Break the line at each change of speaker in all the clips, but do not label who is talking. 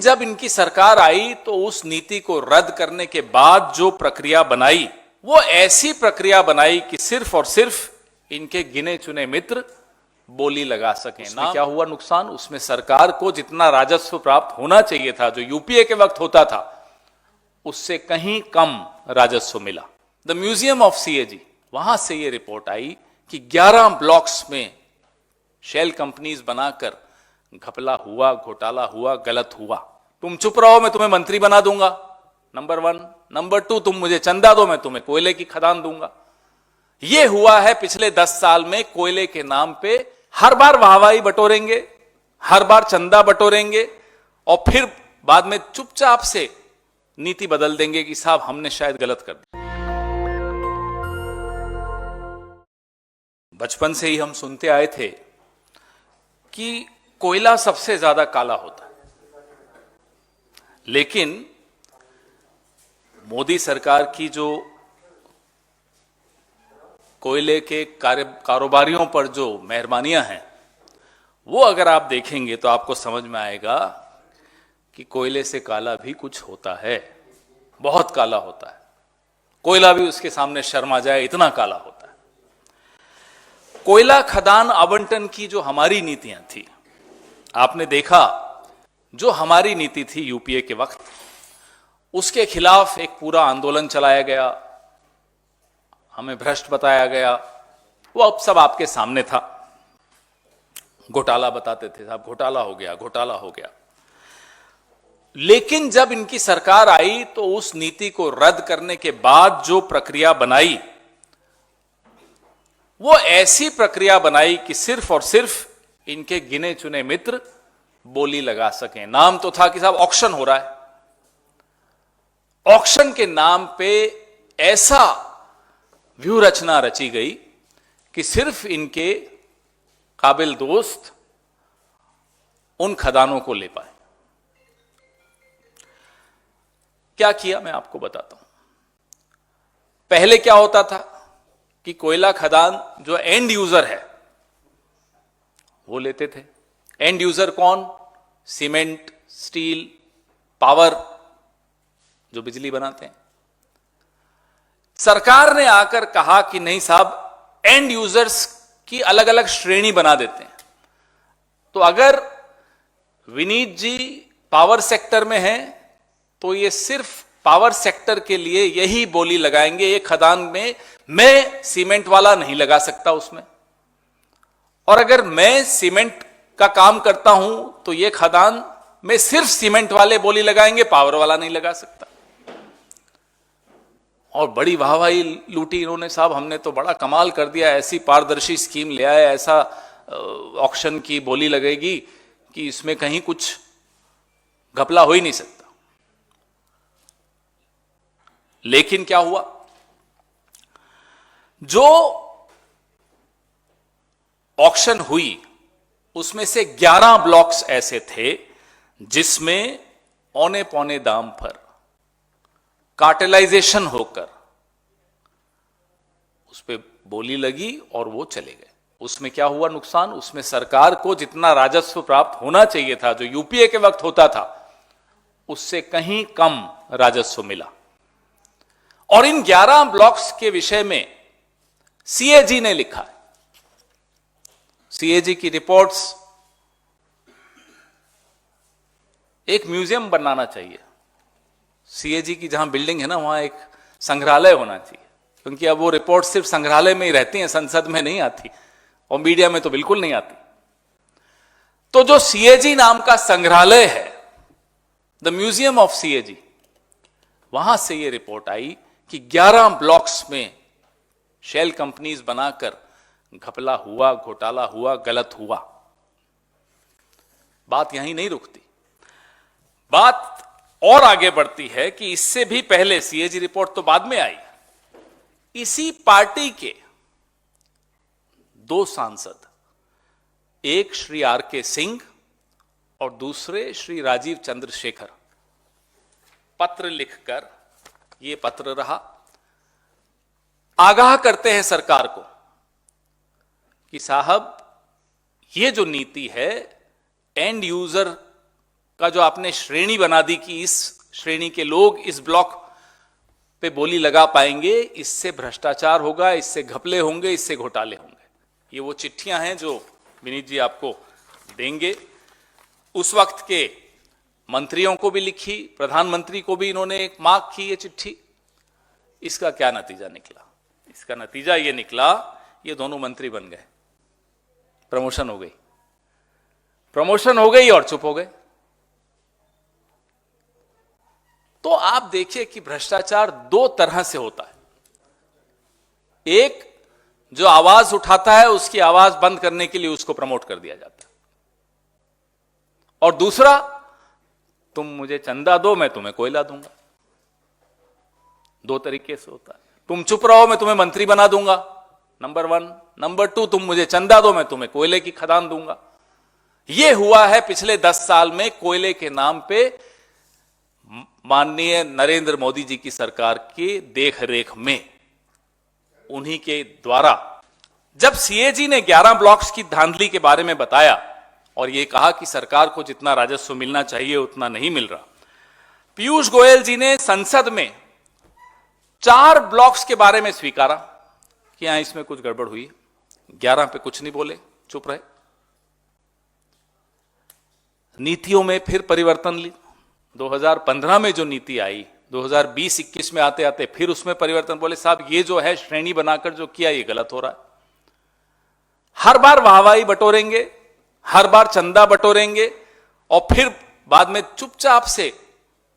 जब इनकी सरकार आई तो उस नीति को रद्द करने के बाद जो प्रक्रिया बनाई वो ऐसी प्रक्रिया बनाई कि सिर्फ और सिर्फ इनके गिने चुने मित्र बोली लगा सकें। ना क्या हुआ नुकसान? उसमें सरकार को जितना राजस्व प्राप्त होना चाहिए था, जो यूपीए के वक्त होता था, उससे कहीं कम राजस्व मिला। द म्यूजियम ऑफ सीएजी, वहां से यह रिपोर्ट आई कि 11 ब्लॉक्स में शेल कंपनीज बनाकर घपला हुआ, घोटाला हुआ, गलत हुआ। तुम चुप रहो, मैं तुम्हें मंत्री बना दूंगा, नंबर 1। नंबर 2, तुम मुझे चंदा दो, मैं तुम्हें कोयले की खदान दूंगा। यह हुआ है पिछले 10 साल में। कोयले के नाम पे हर बार वाहवाही बटोरेंगे, हर बार चंदा बटोरेंगे और फिर बाद में चुपचाप से नीति बदल देंगे कि साहब हमने शायद गलत कर दिया। बचपन से ही हम सुनते आए थे कि कोयला सबसे ज्यादा काला होता है, लेकिन मोदी सरकार की जो कोयले के कारोबारियों पर जो मेहरबानियां हैं, वो अगर आप देखेंगे तो आपको समझ में आएगा कि कोयले से काला भी कुछ होता है, बहुत काला होता है। कोयला भी उसके सामने शर्मा जाए, इतना काला होता है। कोयला खदान आवंटन की जो हमारी नीतियां थी, आपने देखा, जो हमारी नीति थी यूपीए के वक्त, उसके खिलाफ एक पूरा आंदोलन चलाया गया, हमें भ्रष्ट बताया गया। वो अब सब आपके सामने था। घोटाला बताते थे, साहब घोटाला हो गया, घोटाला हो गया। लेकिन जब इनकी सरकार आई तो उस नीति को रद्द करने के बाद जो प्रक्रिया बनाई वो ऐसी प्रक्रिया बनाई कि सिर्फ और सिर्फ इनके गिने चुने मित्र बोली लगा सकें। नाम तो था कि साहब ऑक्शन हो रहा है। ऑक्शन के नाम पे ऐसा व्यू रचना रची गई कि सिर्फ इनके काबिल दोस्त उन खदानों को ले पाए। क्या किया मैं आपको बताता हूं। पहले क्या होता था कि कोयला खदान जो एंड यूजर है वो लेते थे। एंड यूजर कौन? सीमेंट, स्टील, पावर, जो बिजली बनाते हैं। सरकार ने आकर कहा कि नहीं साहब, एंड यूजर्स की अलग अलग श्रेणी बना देते हैं। तो अगर विनीत जी पावर सेक्टर में हैं तो ये सिर्फ पावर सेक्टर के लिए यही बोली लगाएंगे। ये खदान में मैं सीमेंट वाला नहीं लगा सकता उसमें, और अगर मैं सीमेंट का काम करता हूं तो ये खदान में सिर्फ सीमेंट वाले बोली लगाएंगे, पावर वाला नहीं लगा सकता। और बड़ी वाहवाही लूटी इन्होंने। साहब हमने तो बड़ा कमाल कर दिया, ऐसी पारदर्शी स्कीम ले आए, ऐसा ऑक्शन की बोली लगेगी कि इसमें कहीं कुछ घपला हो ही नहीं सकता। लेकिन क्या हुआ? जो ऑक्शन हुई उसमें से 11 ब्लॉक्स ऐसे थे जिसमें औने पौने दाम पर कार्टेलाइजेशन होकर उस पर बोली लगी और वो चले गए। उसमें क्या हुआ नुकसान? उसमें सरकार को जितना राजस्व प्राप्त होना चाहिए था, जो यूपीए के वक्त होता था, उससे कहीं कम राजस्व मिला। और इन 11 ब्लॉक्स के विषय में सीएजी ने लिखा है। सीएजी की रिपोर्ट्स, एक म्यूजियम बनाना चाहिए। सीएजी की जहां बिल्डिंग है ना, वहां एक संग्रहालय होना चाहिए, क्योंकि अब वो रिपोर्ट सिर्फ संग्रहालय में ही रहती हैं, संसद में नहीं आती और मीडिया में तो बिल्कुल नहीं आती। तो जो सीएजी नाम का संग्रहालय है, द म्यूजियम ऑफ सीएजी, वहां से यह रिपोर्ट आई कि 11 ब्लॉक्स में शेल कंपनीज बनाकर घपला हुआ, घोटाला हुआ, गलत हुआ। बात यहीं नहीं रुकती, बात और आगे बढ़ती है कि इससे भी पहले, सीएजी रिपोर्ट तो बाद में आई, इसी पार्टी के 2 सांसद, एक श्री आर के सिंह और दूसरे श्री राजीव चंद्रशेखर, पत्र लिखकर, ये पत्र रहा, आगाह करते हैं सरकार को कि साहब ये जो नीति है एंड यूजर का जो आपने श्रेणी बना दी कि इस श्रेणी के लोग इस ब्लॉक पे बोली लगा पाएंगे, इससे भ्रष्टाचार होगा, इससे घपले होंगे, इससे घोटाले होंगे। ये वो चिट्ठियां हैं जो विनीत जी आपको देंगे। उस वक्त के मंत्रियों को भी लिखी, प्रधानमंत्री को भी इन्होंने एक मार्क की ये चिट्ठी। इसका क्या नतीजा निकला? इसका नतीजा ये निकला, ये दोनों मंत्री बन गए, प्रमोशन हो गई और चुप हो गए। तो आप देखिए कि भ्रष्टाचार दो तरह से होता है। एक, जो आवाज उठाता है उसकी आवाज बंद करने के लिए उसको प्रमोट कर दिया जाता है, और दूसरा, तुम मुझे चंदा दो मैं तुम्हें कोयला दूंगा। दो तरीके से होता है। तुम चुप रहो मैं तुम्हें मंत्री बना दूंगा, नंबर 1। नंबर 2, तुम मुझे चंदा दो मैं तुम्हें कोयले की खदान दूंगा। यह हुआ है पिछले 10 साल में कोयले के नाम पे माननीय नरेंद्र मोदी जी की सरकार के देख रेख में। उन्हीं के द्वारा जब सीएजी ने 11 ब्लॉक्स की धांधली के बारे में बताया और यह कहा कि सरकार को जितना राजस्व मिलना चाहिए उतना नहीं मिल रहा, पीयूष गोयल जी ने संसद में 4 ब्लॉक्स के बारे में स्वीकारा कि यहां इसमें कुछ गड़बड़ हुई। 11 पे कुछ नहीं बोले, चुप रहे। नीतियों में फिर परिवर्तन ली। 2015 में जो नीति आई, 2020-21 में आते आते फिर उसमें परिवर्तन। बोले साहब ये जो है श्रेणी बनाकर जो किया ये गलत हो रहा है। हर बार वाहवाही बटोरेंगे, हर बार चंदा बटोरेंगे और फिर बाद में चुपचाप से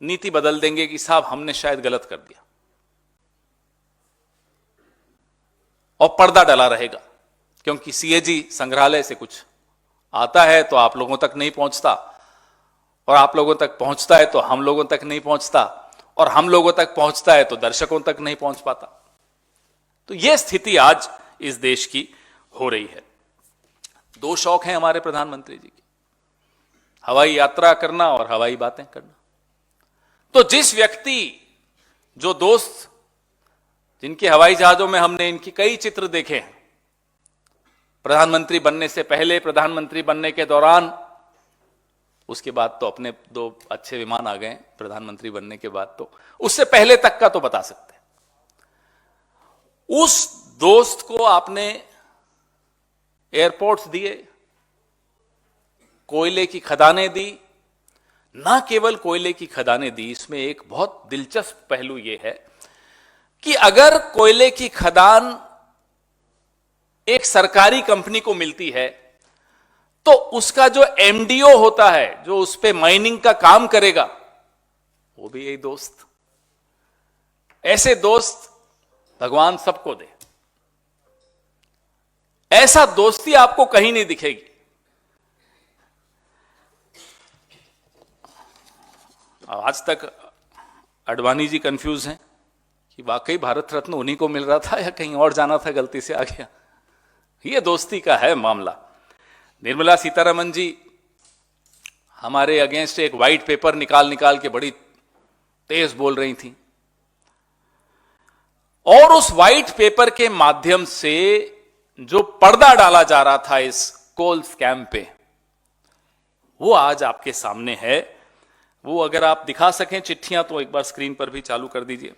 नीति बदल देंगे कि साहब हमने शायद गलत कर दिया, और पर्दा डला रहेगा। क्योंकि सीएजी संग्रहालय से कुछ आता है तो आप लोगों तक नहीं पहुंचता, और आप लोगों तक पहुंचता है तो हम लोगों तक नहीं पहुंचता, और हम लोगों तक पहुंचता है तो दर्शकों तक नहीं पहुंच पाता। तो यह स्थिति आज इस देश की हो रही है। 2 शौक हैं हमारे प्रधानमंत्री जी के, हवाई यात्रा करना और हवाई बातें करना। तो जिस व्यक्ति, जो दोस्त जिनके हवाई जहाजों में हमने इनकी कई चित्र देखे हैं, प्रधानमंत्री बनने से पहले, प्रधानमंत्री बनने के दौरान, उसके बाद तो अपने 2 अच्छे विमान आ गए प्रधानमंत्री बनने के बाद, तो उससे पहले तक का तो बता सकते हैं। उस दोस्त को आपने एयरपोर्ट्स दिए, कोयले की खदानें दी। ना केवल कोयले की खदानें दी, इसमें एक बहुत दिलचस्प पहलू यह है कि अगर कोयले की खदान एक सरकारी कंपनी को मिलती है तो उसका जो एमडीओ होता है, जो उस पे माइनिंग का काम करेगा, वो भी यही दोस्त। ऐसे दोस्त भगवान सबको दे। ऐसा दोस्ती आपको कहीं नहीं दिखेगी। आज तक अडवाणी जी कंफ्यूज हैं कि वाकई भारत रत्न उन्हीं को मिल रहा था या कहीं और जाना था, गलती से आ गया। ये दोस्ती का है मामला। निर्मला सीतारमण जी हमारे अगेंस्ट एक व्हाइट पेपर निकाल के बड़ी तेज बोल रही थी, और उस व्हाइट पेपर के माध्यम से जो पर्दा डाला जा रहा था इस कोल स्कैम पे, वो आज आपके सामने है। वो अगर आप दिखा सकें चिट्ठियां तो एक बार स्क्रीन पर भी चालू कर दीजिए।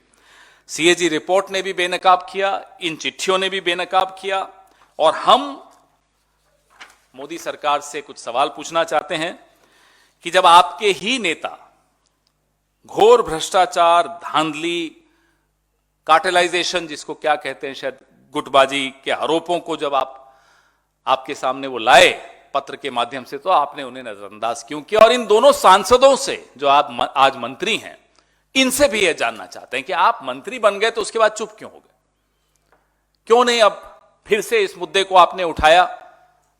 सीएजी रिपोर्ट ने भी बेनकाब किया, इन चिट्ठियों ने भी बेनकाब किया, और हम मोदी सरकार से कुछ सवाल पूछना चाहते हैं कि जब आपके ही नेता घोर भ्रष्टाचार, धांधली, कार्टेलाइजेशन, जिसको क्या कहते हैं, शायद गुटबाजी के आरोपों को जब आपके सामने वो लाए पत्र के माध्यम से, तो आपने उन्हें नजरअंदाज क्यों किया? और इन दोनों सांसदों से जो आप आज मंत्री हैं, इनसे भी यह जानना चाहते हैं कि आप मंत्री बन गए तो उसके बाद चुप क्यों हो गए? क्यों नहीं अब फिर से इस मुद्दे को आपने उठाया?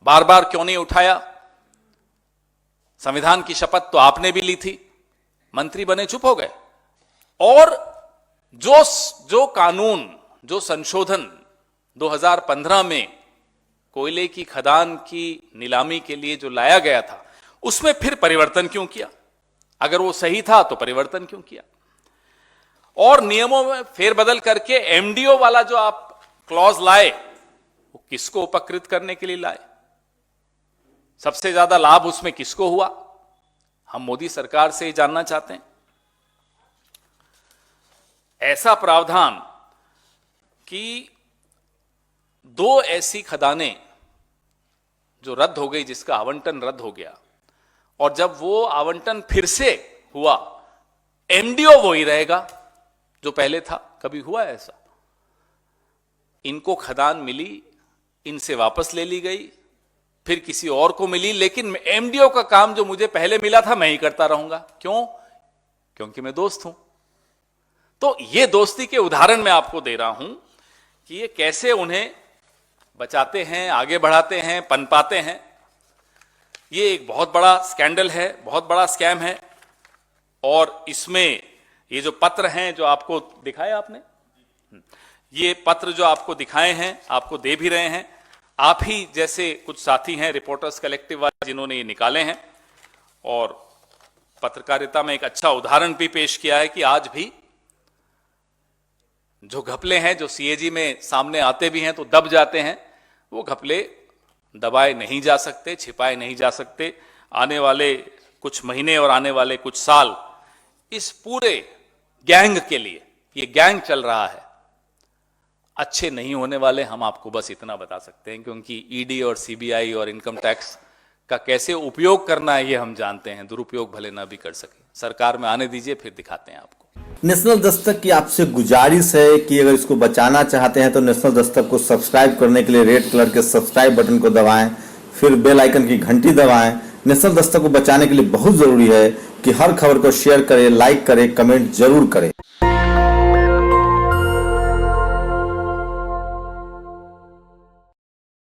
बार बार क्यों नहीं उठाया? संविधान की शपथ तो आपने भी ली थी, मंत्री बने चुप हो गए। और जो कानून, जो संशोधन 2015 में कोयले की खदान की नीलामी के लिए जो लाया गया था, उसमें फिर परिवर्तन क्यों किया? अगर वो सही था तो परिवर्तन क्यों किया? और नियमों में फेरबदल करके एमडीओ वाला जो आप क्लॉज लाए, वो किसको उपकृत करने के लिए लाए? सबसे ज्यादा लाभ उसमें किसको हुआ? हम मोदी सरकार से ही जानना चाहते हैं। ऐसा प्रावधान कि 2 ऐसी खदानें जो रद्द हो गई, जिसका आवंटन रद्द हो गया, और जब वो आवंटन फिर से हुआ, एमडीओ वही रहेगा जो पहले था। कभी हुआ ऐसा? इनको खदान मिली, इनसे वापस ले ली गई, फिर किसी और को मिली, लेकिन एमडीओ का काम जो मुझे पहले मिला था मैं ही करता रहूंगा। क्यों? क्योंकि मैं दोस्त हूं। तो ये दोस्ती के उदाहरण मैं आपको दे रहा हूं कि ये कैसे उन्हें बचाते हैं, आगे बढ़ाते हैं, पनपाते हैं। ये एक बहुत बड़ा स्कैंडल है, बहुत बड़ा स्कैम है। और इसमें ये जो पत्र हैं जो आपको दिखाए आपने, ये पत्र जो आपको दिखाए हैं, आपको दे भी रहे हैं, आप ही जैसे कुछ साथी हैं रिपोर्टर्स कलेक्टिव वाले, जिन्होंने ये निकाले हैं। और पत्रकारिता में एक अच्छा उदाहरण भी पेश किया है कि आज भी जो घपले हैं, जो सीएजी में सामने आते भी हैं तो दब जाते हैं, वो घपले दबाए नहीं जा सकते, छिपाए नहीं जा सकते। आने वाले कुछ महीने और आने वाले कुछ साल इस पूरे गैंग के लिए, ये गैंग चल रहा है, अच्छे नहीं होने वाले। हम आपको बस इतना बता सकते हैं, क्योंकि ईडी और सीबीआई और इनकम टैक्स का कैसे उपयोग करना है ये हम जानते हैं, दुरुपयोग भले ना भी कर सके। सरकार में आने दीजिए, फिर दिखाते हैं आपको।
नेशनल दस्तक की आपसे गुजारिश है कि अगर इसको बचाना चाहते हैं तो नेशनल दस्तक को सब्सक्राइब करने के लिए रेड कलर के सब्सक्राइब बटन को दबाएं, फिर बेल आइकन की घंटी दबाएं। नेशनल दस्तक को बचाने के लिए बहुत जरूरी है कि हर खबर को शेयर करें, लाइक करें, कमेंट जरूर करें।